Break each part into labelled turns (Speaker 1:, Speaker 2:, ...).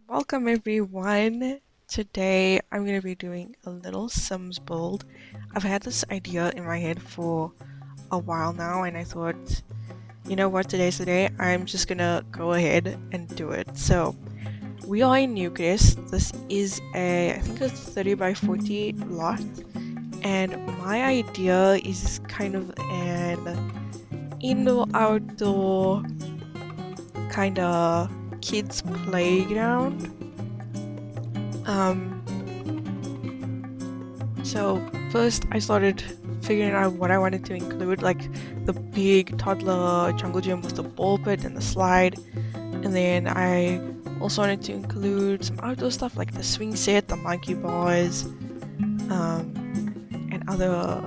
Speaker 1: Welcome everyone. Today I'm going to be doing a little Sims build. I've had this idea in my head for a while now and I thought, you know what, today's the day. I'm just going to go ahead and do it. So we are in Newcastle. This is I think it's 30 by 40 lot. And my idea is kind of an indoor-outdoor kind of kids playground. Um, so first I started figuring out what I wanted to include, like the big toddler jungle gym with the ball pit and the slide. And then I also wanted to include some outdoor stuff like the swing set, the monkey bars, and other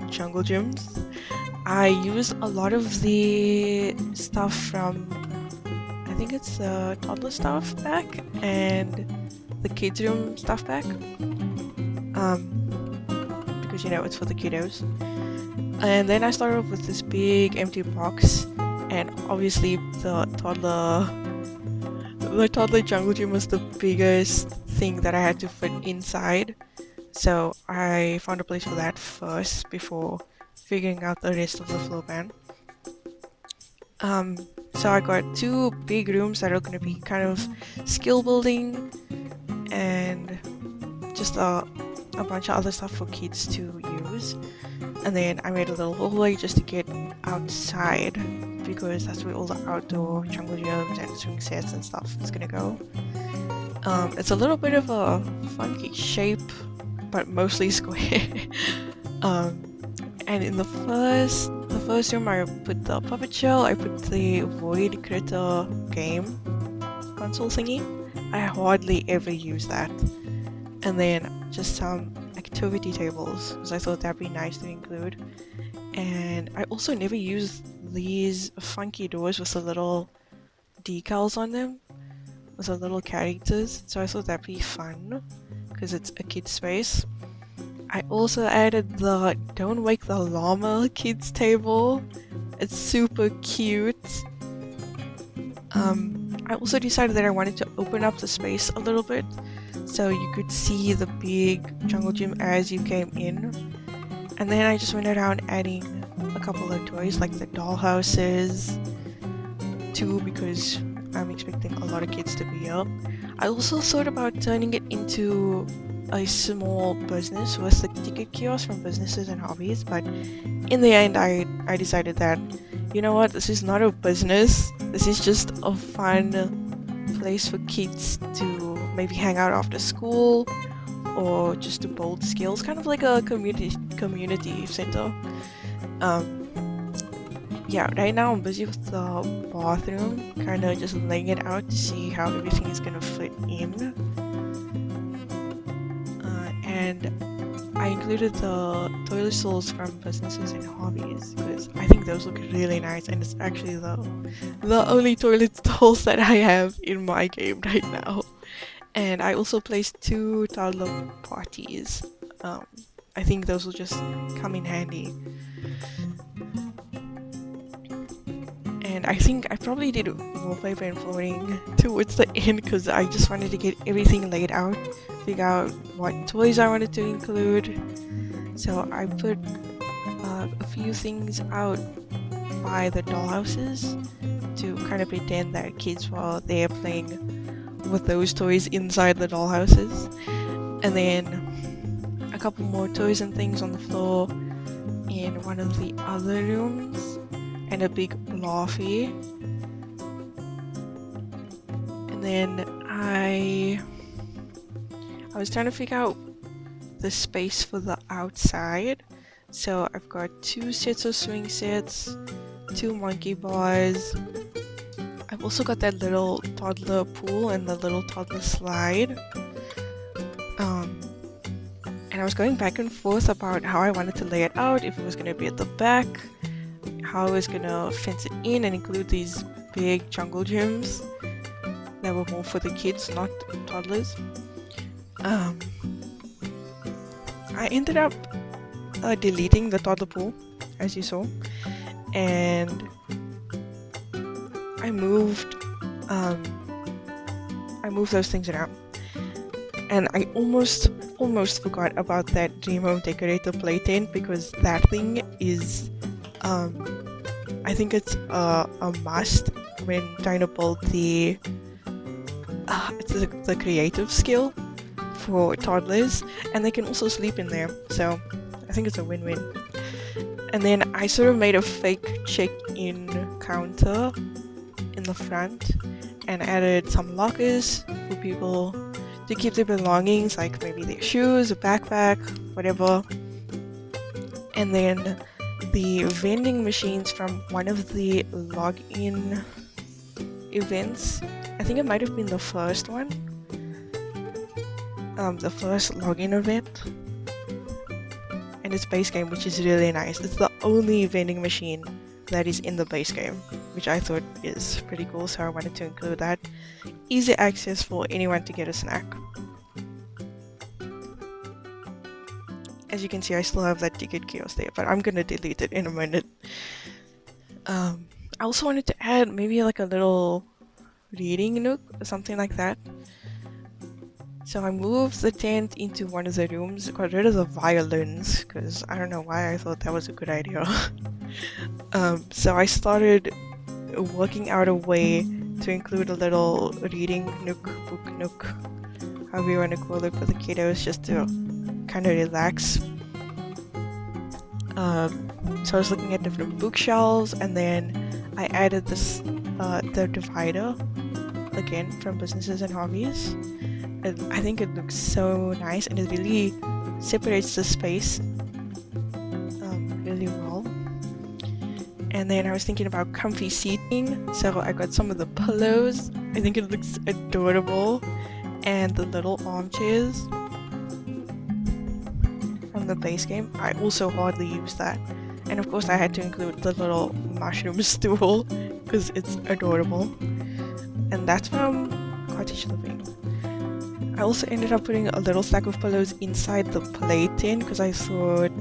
Speaker 1: jungle gyms. I used a lot of the stuff from, I think it's the toddler stuff pack and the kids room stuff pack. Because you know it's for the kiddos. And then I started off with this big empty box, and obviously the toddler jungle gym was the biggest thing that I had to fit inside. So I found a place for that first before figuring out the rest of the floor plan. So I got two big rooms that are going to be kind of skill building and just a bunch of other stuff for kids to use. And then I made a little hallway just to get outside because that's where all the outdoor jungle gyms and swing sets and stuff is gonna go. It's a little bit of a funky shape, but mostly square. And in the first room I put the puppet show, I put the Void Critter game console thingy. I hardly ever use that. And then just some activity tables because I thought that'd be nice to include. And I also never used these funky doors with the little decals on them, with the little characters, so I thought that'd be fun because it's a kid space. I also added the Don't Wake the Llama kids table. It's super cute. I also decided that I wanted to open up the space a little bit so you could see the big jungle gym as you came in. And then I just went around adding a couple of toys like the doll houses too, because I'm expecting a lot of kids to be here. I also thought about turning it into a small business with the ticket kiosk from Businesses and Hobbies, but in the end I decided that, you know what, this is not a business, this is just a fun place for kids to maybe hang out after school or just to build skills, kind of like a community center. Yeah, right now I'm busy with the bathroom, kind of just laying it out to see how everything is gonna fit in. And I included the toilet stools from Businesses and Hobbies because I think those look really nice, and it's actually the only toilet stalls that I have in my game right now. And I also placed two toddler parties. I think those will just come in handy. And I think I probably did wallpaper and flooring towards the end because I just wanted to get everything laid out, figure out what toys I wanted to include. So I put a few things out by the dollhouses to kind of pretend that kids were there playing with those toys inside the dollhouses. And then a couple more toys and things on the floor in one of the other rooms, and a big laughy. And then I was trying to figure out the space for the outside. So I've got two sets of swing sets, two monkey bars. I've also got that little toddler pool and the little toddler slide. And I was going back and forth about how I wanted to lay it out, if it was going to be at the back, how I was going to fence it in and include these big jungle gyms that were more for the kids, not toddlers. I ended up deleting the toddler pool, as you saw, and I moved I moved those things around. And I almost forgot about that Dream Home Decorator play tent, because that thing is, I think it's a must when trying to build it's the creative skill for toddlers, and they can also sleep in there, so I think it's a win-win. And then I sort of made a fake check-in counter in the front and added some lockers for people to keep their belongings, like maybe their shoes, a backpack, whatever. And then the vending machines from one of the login events, I think it might have been the first one, the first login event, and it's base game, which is really nice. It's the only vending machine that is in the base game, which I thought is pretty cool, so I wanted to include that. Easy access for anyone to get a snack. As you can see, I still have that ticket kiosk there, but I'm gonna delete it in a minute. I also wanted to add maybe like a little reading nook or something like that. So I moved the tent into one of the rooms, got rid of the violins, because I don't know why I thought that was a good idea. So I started working out a way to include a little reading nook, book nook, however you want to call it, for the kiddos, just to kind of relax. So I was looking at different bookshelves, and then I added this the divider again from businesses and hobbies. And I think it looks so nice, and it really separates the space really well. And then I was thinking about comfy seating, so I got some of the pillows. I think it looks adorable, and the little armchairs from the base game. I also hardly use that, and of course I had to include the little mushroom stool because it's adorable, and that's from Cottage Living. I also ended up putting a little stack of pillows inside the play tent because I thought,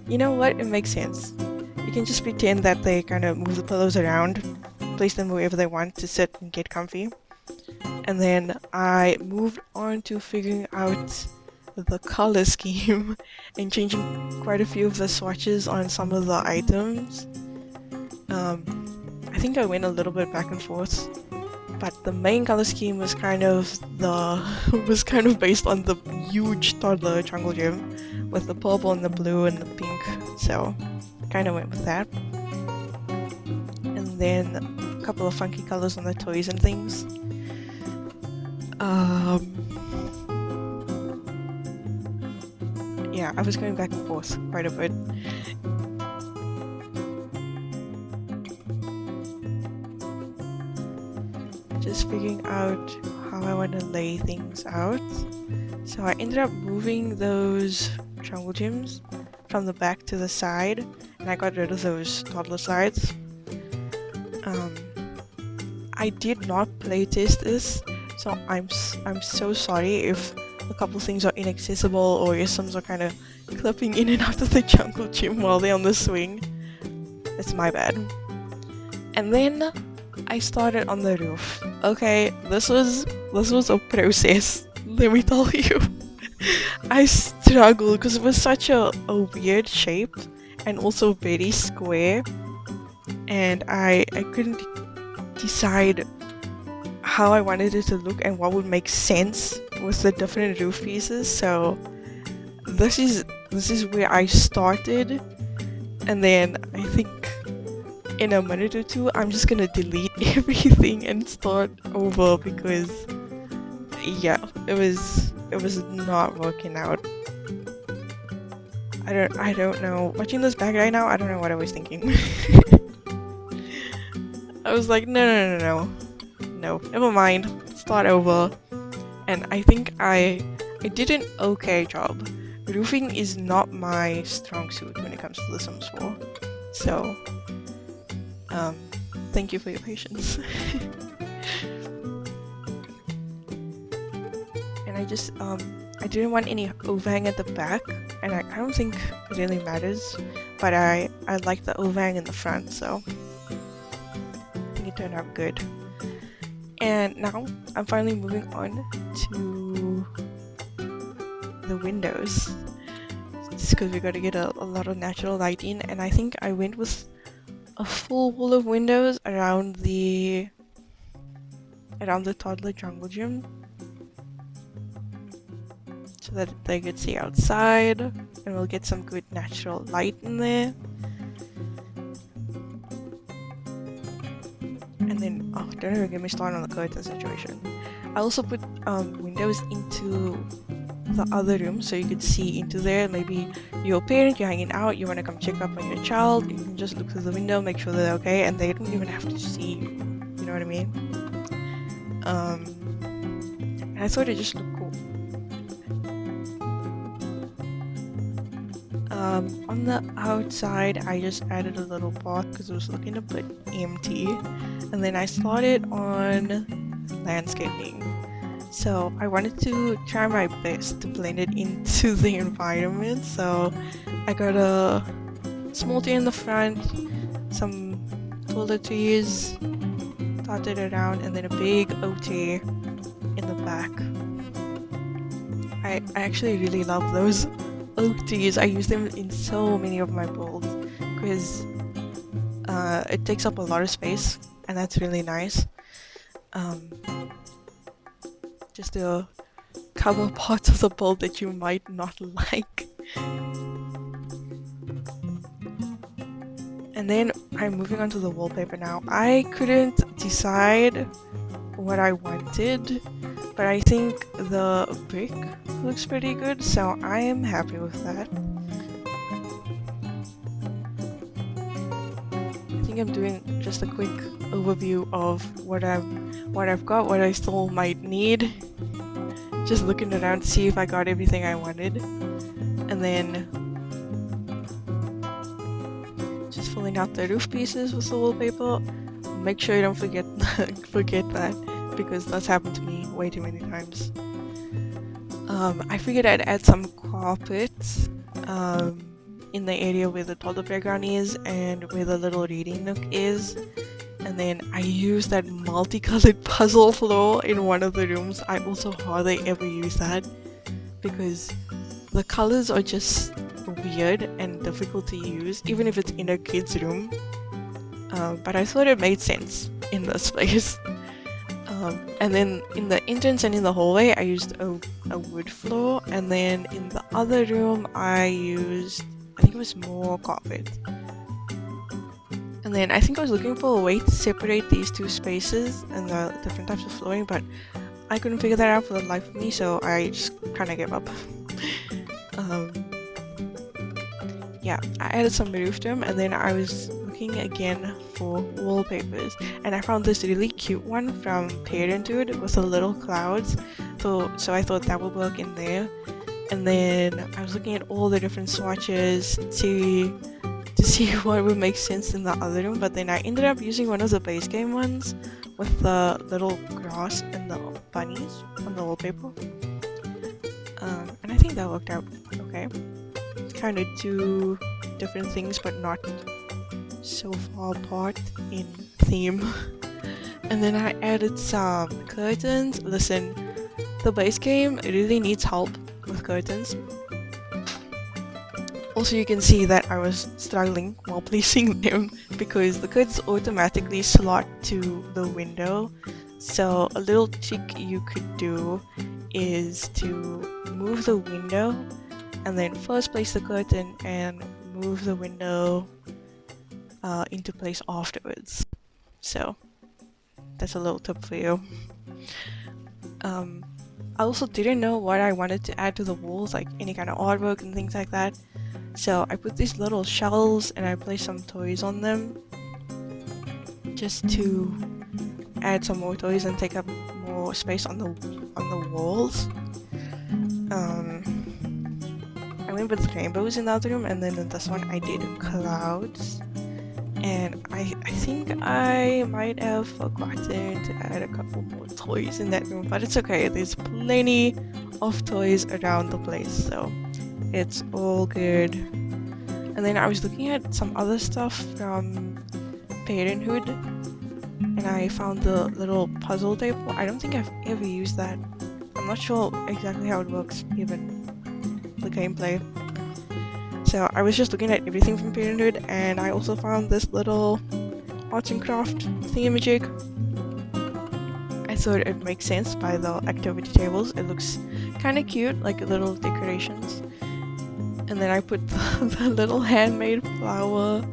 Speaker 1: you know what, it makes sense. You can just pretend that they kind of move the pillows around, place them wherever they want to sit and get comfy. And then I moved on to figuring out the color scheme and changing quite a few of the swatches on some of the items. I think I went a little bit back and forth, but the main color scheme was kind of based on the huge toddler jungle gym with the purple and the blue and the pink, so kind of went with that. And then a couple of funky colors on the toys and things. Yeah, I was going back and forth quite a bit. Just figuring out how I want to lay things out. So I ended up moving those jungle gyms from the back to the side, and I got rid of those toddler sides. I did not playtest this, so I'm so sorry if a couple things are inaccessible or if some are kind of clipping in and out of the jungle gym while they're on the swing. It's my bad. And then I started on the roof. Okay, this was a process, let me tell you. I struggled because it was such a weird shape and also very square, and I couldn't decide how I wanted it to look and what would make sense with the different roof pieces. So this is where I started, and then I think in a minute or two I'm just gonna delete everything and start over because yeah, it was not working out. I don't know. Watching this back right now, I don't know what I was thinking. I was like, no, never mind, start over. And I think I did an okay job. Roofing is not my strong suit when it comes to The Sims 4. So, thank you for your patience. And I just, I didn't want any overhang at the back, and I don't think it really matters, but I like the overhang in the front, so I think it turned out good. And now I'm finally moving on to the windows, just because we got to get a lot of natural light in, and I think I went with a full wall of windows around the toddler jungle gym, so that they could see outside and we'll get some good natural light in there. And then, oh, don't even get me started on the curtain situation. I also put windows into the other room so you could see into there. Maybe you're a parent, you're hanging out, you want to come check up on your child, you can just look through the window, make sure they're okay, and they don't even have to see you. You know what I mean? And I thought it just looked cool. On the outside, I just added a little path because it was looking a bit empty, and then I started on landscaping. So I wanted to try my best to blend it into the environment. So I got a small tree in the front, some taller trees dotted around, and then a big oak tree in the back. I actually really love those oak trees. I use them in so many of my builds because it takes up a lot of space, and that's really nice. Just to cover parts of the build that you might not like. And then I'm moving on to the wallpaper now. I couldn't decide what I wanted, but I think the brick looks pretty good, so I am happy with that. I think I'm doing just a quick overview of what I've got, what I still might need. Just looking around to see if I got everything I wanted, and then just filling out the roof pieces with the wallpaper. Make sure you don't forget that, because that's happened to me way too many times. I figured I'd add some carpets in the area where the toddler playground is and where the little reading nook is. And then I used that multicolored puzzle floor in one of the rooms. I also hardly ever use that because the colors are just weird and difficult to use, even if it's in a kid's room. But I thought it made sense in this place. And then in the entrance and in the hallway I used a wood floor, and then in the other room I used, I think it was more carpet. And then I think I was looking for a way to separate these two spaces and the different types of flooring, but I couldn't figure that out for the life of me, so I just kind of gave up. Yeah, I added some roof trim, and then I was looking again for wallpapers, and I found this really cute one from Parenthood with the little clouds, so I thought that would work in there. And then I was looking at all the different swatches to see what would make sense in the other room, but then I ended up using one of the base game ones with the little grass and the bunnies on the wallpaper, and I think that worked out okay. Kind of two different things, but not so far apart in theme. And then I added some curtains. Listen, the base game really needs help with curtains. Also, you can see that I was struggling while placing them because the curtains automatically slot to the window. So a little trick you could do is to move the window and then first place the curtain and move the window into place afterwards. So that's a little tip for you. I also didn't know what I wanted to add to the walls, like any kind of artwork and things like that. So I put these little shelves and I placed some toys on them just to add some more toys and take up more space on the walls. I went with rainbows in the other room, and then in this one I did clouds. And I think I might have forgotten to add a couple more toys in that room, but it's okay. There's plenty of toys around the place, so it's all good. And then I was looking at some other stuff from Parenthood, and I found the little puzzle table. I don't think I've ever used that. I'm not sure exactly how it works, even the gameplay. So I was just looking at everything from Parenthood, and I also found this little arts and craft thingamajig. I thought it makes sense by the activity tables. It looks kind of cute, like little decorations. And then I put the little handmade flower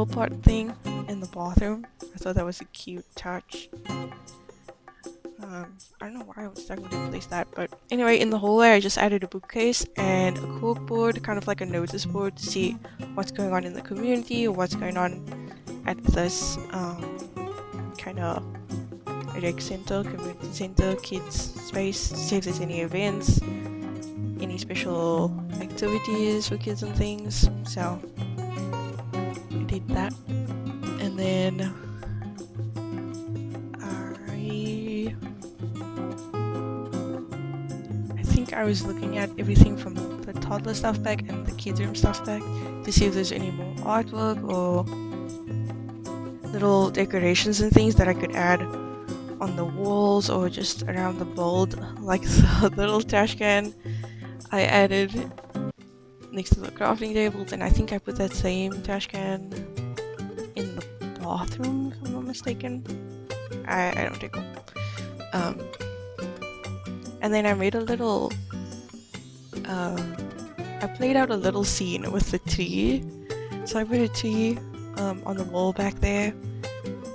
Speaker 1: pot thing in the bathroom. I thought that was a cute touch. I don't know why I was struggling to place that, but anyway, in the hallway I just added a bookcase and a cork board, kind of like a notice board to see what's going on in the community, or what's going on at this kind of rec center, community center, kids space, see if there's any events, any special activities for kids and things. So I did that, and then I was looking at everything from the toddler stuff bag and the kids room stuff bag to see if there's any more artwork or little decorations and things that I could add on the walls or just around the board, like the little trash can I added next to the crafting tables, and I think I put that same trash can in the bathroom if I'm not mistaken. I don't think. And then I made a little, I played out a little scene with the tree. So I put a tree on the wall back there,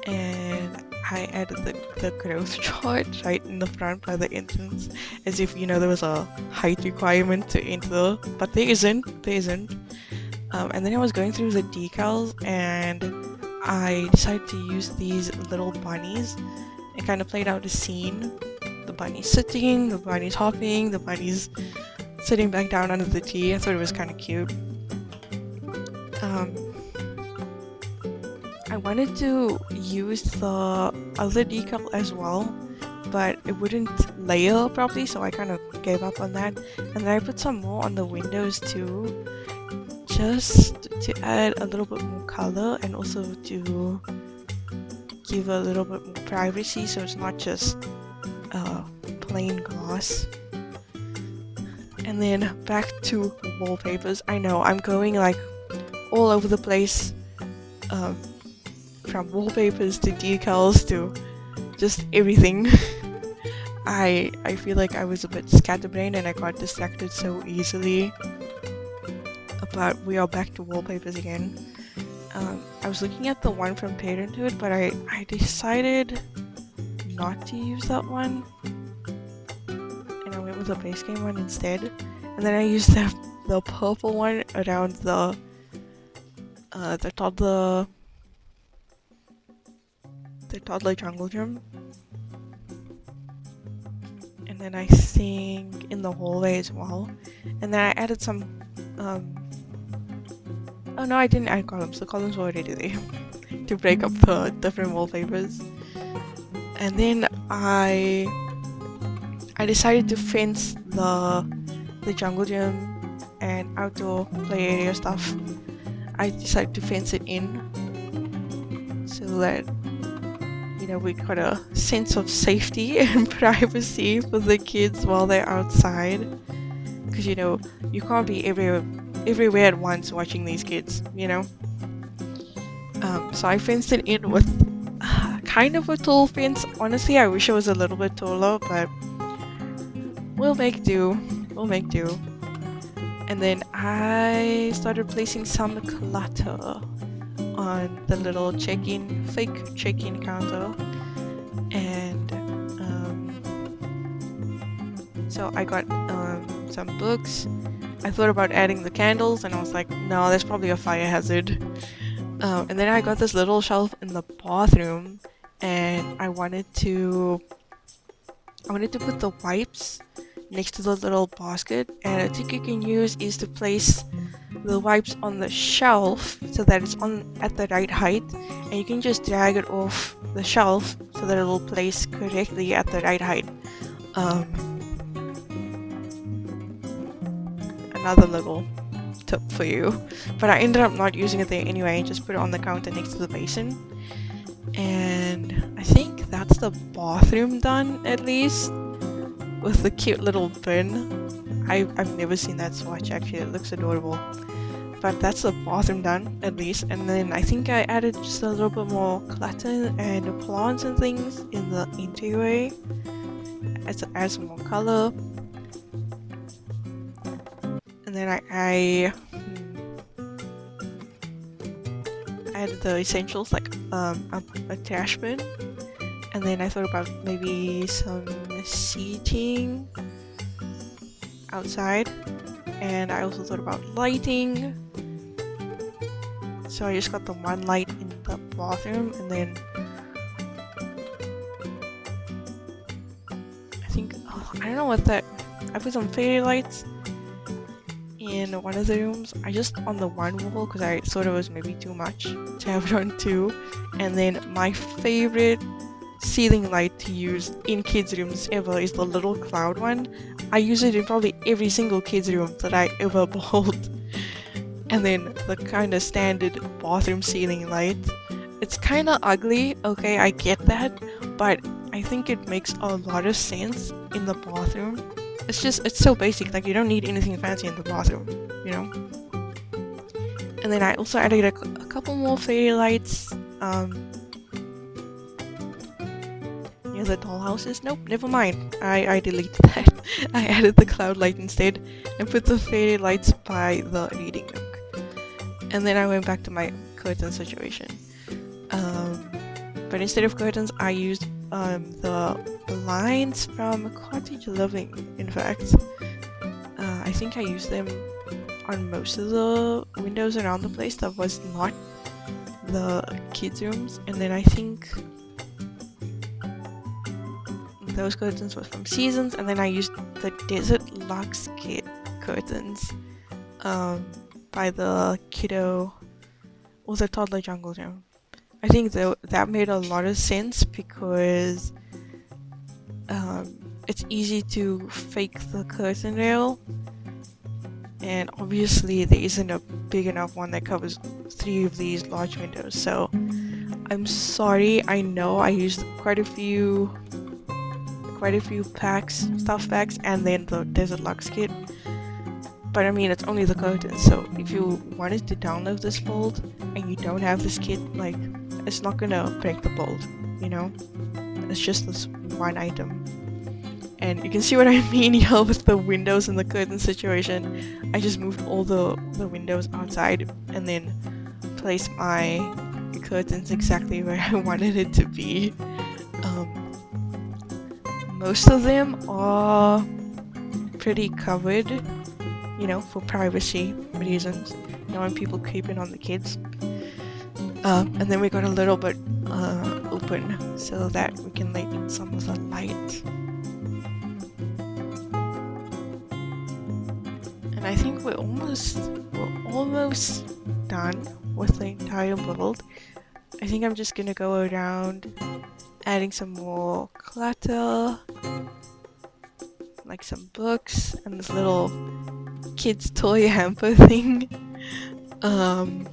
Speaker 1: and I added the growth chart right in the front by the entrance, as if, you know, there was a height requirement to enter, but there isn't. And then I was going through the decals, and I decided to use these little bunnies. It kind of played out a scene. The bunny's sitting, the bunny's hopping, the bunny's sitting back down under the tree. I thought it was kind of cute. I wanted to use the other decal as well, but it wouldn't layer properly, so I kind of gave up on that. And then I put some more on the windows too, just to add a little bit more color and also to give a little bit more privacy, so it's not just plain glass. And then back to wallpapers. I know I'm going like all over the place, from wallpapers to decals to just everything. I feel like I was a bit scatterbrained and I got distracted so easily, but we are back to wallpapers again. I was looking at the one from Parenthood, but I decided not to use that one, and I went with the base game one instead. And then I used the purple one around the toddler jungle gym, and then I think in the hallway as well. And then I added some oh no, I didn't add columns. The columns were already there to break up the different wallpapers. And then I decided to fence the jungle gym and outdoor play area stuff. I decided to fence it in so that, you know, we got a sense of safety and privacy for the kids while they're outside. Because, you know, you can't be everywhere at once watching these kids, you know. So I fenced it in with kind of a tall fence. Honestly, I wish it was a little bit taller, but we'll make do. And then I started placing some clutter on the little fake check-in counter. And so I got some books. I thought about adding the candles, and I was like, no, there's probably a fire hazard. And then I got this little shelf in the bathroom, and I wanted to put the wipes next to the little basket. And a trick you can use is to place the wipes on the shelf so that it's at the right height, and you can just drag it off the shelf so that it will place correctly at the right height. Another little tip for you, but I ended up not using it there anyway, just put it on the counter next to the basin. And I think that's the bathroom done, at least, with the cute little bin. I've never seen that swatch actually, it looks adorable. But that's the bathroom done, at least. And then I think I added just a little bit more clutter and plants and things in the entryway as to add some more color. And then I added the essentials like a trash bin. And then I thought about maybe some seating outside. And I also thought about lighting. So I just got the one light in the bathroom, and then I think, I don't know what that, I put some fairy lights in one of the rooms. I just on the one wall because I thought it was maybe too much to have it on two. And then my favorite ceiling light to use in kids' rooms ever is the little cloud one. I use it in probably every single kids' room that I ever bought. And then the kind of standard bathroom ceiling light. It's kind of ugly, okay, I get that, but I think it makes a lot of sense in the bathroom. It's so basic, like you don't need anything fancy in the bathroom, you know? And then I also added a couple more fairy lights, near the dollhouses. Nope, never mind. I deleted that. I added the cloud light instead and put the fairy lights by the reading nook. And then I went back to my curtain situation. But instead of curtains, I used the blinds from Cottage Living, in fact. I think I used them on most of the windows around the place that was not the kids' rooms. And then I think those curtains were from Seasons, and then I used the Desert Lux kit curtains by the kiddo or the toddler jungle gym. I think that made a lot of sense because it's easy to fake the curtain rail, and obviously there isn't a big enough one that covers 3 of these large windows. So I'm sorry, I know I used quite a few packs, stuff packs, and then the Desert Lux kit. But I mean, it's only the curtains, so if you wanted to download this mold and you don't have this kit, like, it's not gonna break the mold, you know? It's just this one item. And you can see what I mean here with the windows and the curtain situation. I just moved all the windows outside and then placed my curtains exactly where I wanted it to be. Most of them are pretty covered, you know, for privacy reasons. You don't want people creeping on the kids. And then we got a little bit open so that we can let in some of the light. And I think we're almost done with the entire build. I think I'm just gonna go around adding some more clutter, like some books and this little kids toy hamper thing, and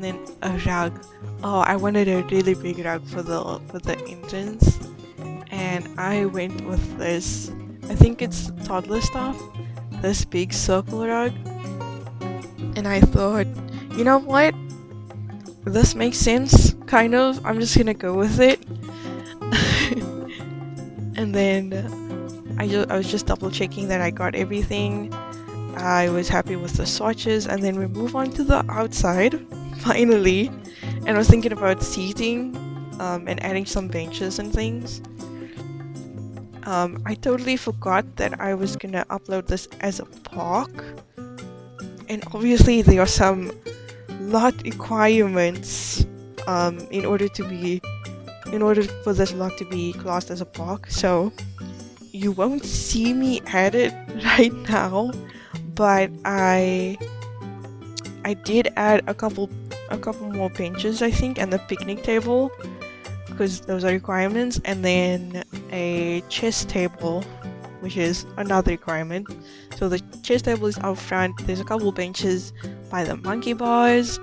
Speaker 1: then a rug. Oh, I wanted a really big rug for the entrance, and I went with this, I think it's toddler stuff, this big circle rug. And I thought, you know what, this makes sense, kind of. I'm just gonna go with it. And then I was just double checking that I got everything. I was happy with the swatches, and then we move on to the outside finally. And I was thinking about seating and adding some benches and things. I totally forgot that I was gonna upload this as a park, and obviously there are some lot requirements in order for this lot to be classed as a park. So you won't see me add it right now, but I did add a couple more benches, I think, and the picnic table, because those are requirements, and then a chess table, which is another requirement. So the chess table is out front. There's a couple benches by the monkey bars.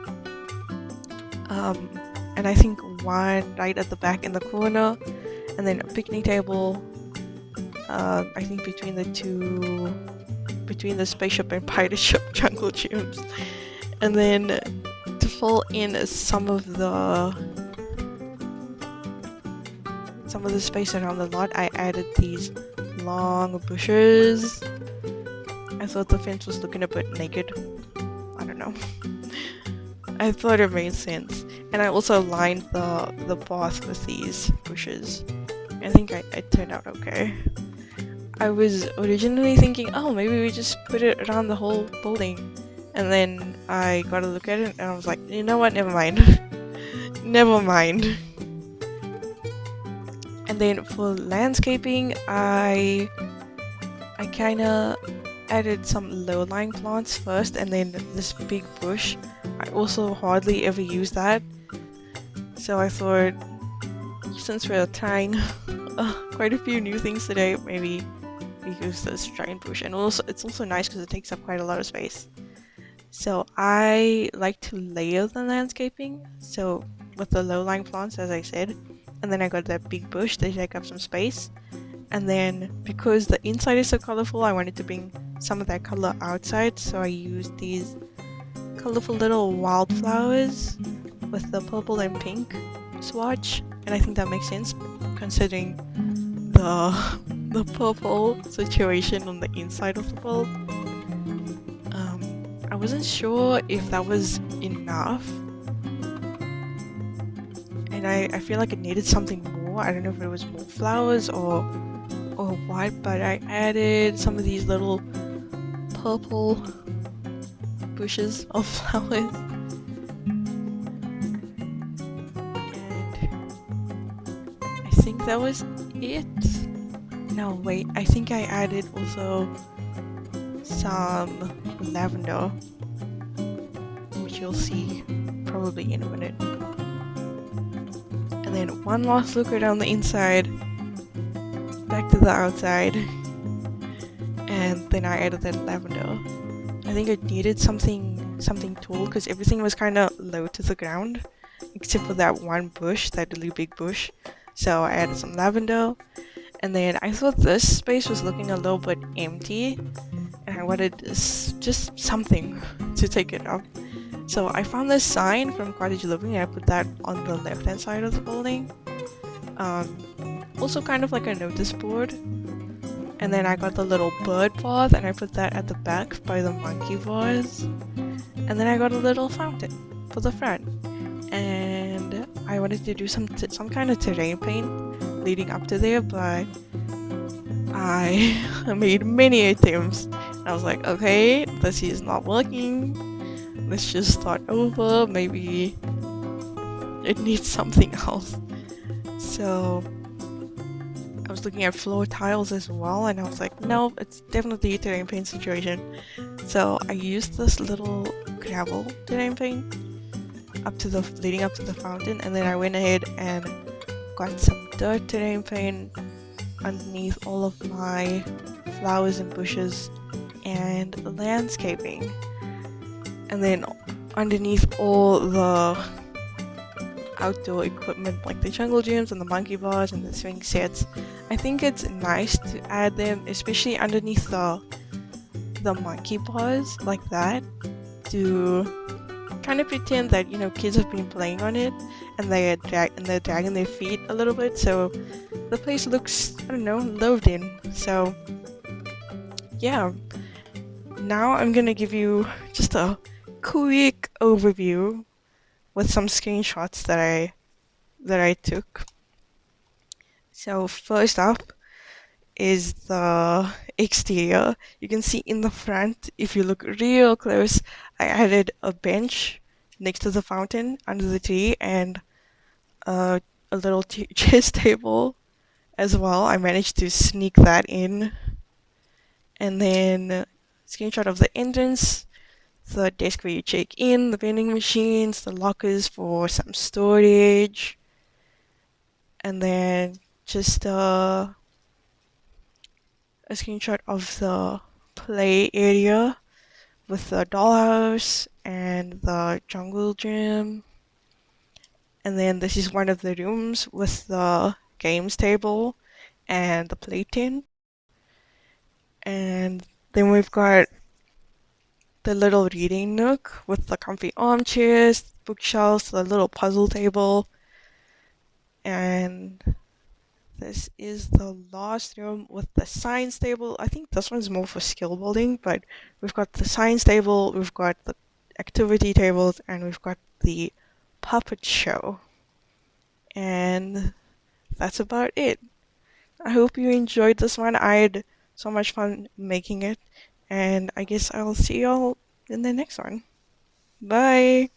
Speaker 1: and I think one right at the back in the corner, and then a picnic table. I think between the spaceship and pirate ship jungle gyms, and then to fill in some of the space around the lot, I added these long bushes. I thought the fence was looking a bit naked. I don't know. I thought it made sense. And I also lined the path with these bushes. I think it turned out okay. I was originally thinking, oh, maybe we just put it around the whole building. And then I got to look at it and I was like, you know what, never mind. Never mind. And then for landscaping, I kinda added some low-lying plants first, and then this big bush. I also hardly ever use that, so I thought, since we're trying quite a few new things today, maybe we use this giant bush. And also, it's also nice because it takes up quite a lot of space. So I like to layer the landscaping, so with the low-lying plants, as I said, and then I got that big bush to take up some space. And then because the inside is so colorful, I wanted to bring some of that color outside, so I used these colorful little wildflowers with the purple and pink swatch, and I think that makes sense considering the purple situation on the inside of the bulb. I wasn't sure if that was enough, and I feel like it needed something more. I don't know if it was more flowers or what, but I added some of these little purple bushes of flowers. And I think that was it. No, wait, I think I added also some lavender, which you'll see probably in a minute. And then one last look around the inside, back to the outside, and then I added that lavender. I think it needed something tall because everything was kind of low to the ground, except for that one bush, that really big bush. So I added some lavender, and then I thought this space was looking a little bit empty, and I wanted just something to take it up. So I found this sign from Cottage Living and I put that on the left hand side of the building. Also kind of like a notice board. And then I got the little bird path and I put that at the back by the monkey bars. And then I got a little fountain for the front. And I wanted to do some kind of terrain paint leading up to there, but I made many attempts. And I was like, okay, this is not working. Let's just start over. Maybe it needs something else. So I was looking at floor tiles as well, and I was like, no, it's definitely a terrain paint situation. So I used this little gravel terrain paint leading up to the fountain, and then I went ahead and got some dirt terrain paint underneath all of my flowers and bushes and landscaping. And then underneath all the outdoor equipment like the jungle gyms and the monkey bars and the swing sets, I think it's nice to add them, especially underneath the monkey bars like that, to kind of pretend that, you know, kids have been playing on it and they're dragging their feet a little bit, so the place looks, I don't know, lived in. So yeah, now I'm gonna give you just a quick overview with some screenshots that I took. So first up is the exterior. You can see in the front, if you look real close, I added a bench next to the fountain under the tree and a little chess table as well. I managed to sneak that in. And then screenshot of the entrance, the desk where you check in, the vending machines, the lockers for some storage, and then just a screenshot of the play area with the dollhouse and the jungle gym, And then this is one of the rooms with the games table and the play tin. And then we've got the little reading nook with the comfy armchairs, bookshelves, the little puzzle table. And this is the last room with the science table. I think this one's more for skill building, but we've got the science table, we've got the activity tables, and we've got the puppet show. And that's about it. I hope you enjoyed this one. I had so much fun making it, and I guess I'll see y'all in the next one. Bye!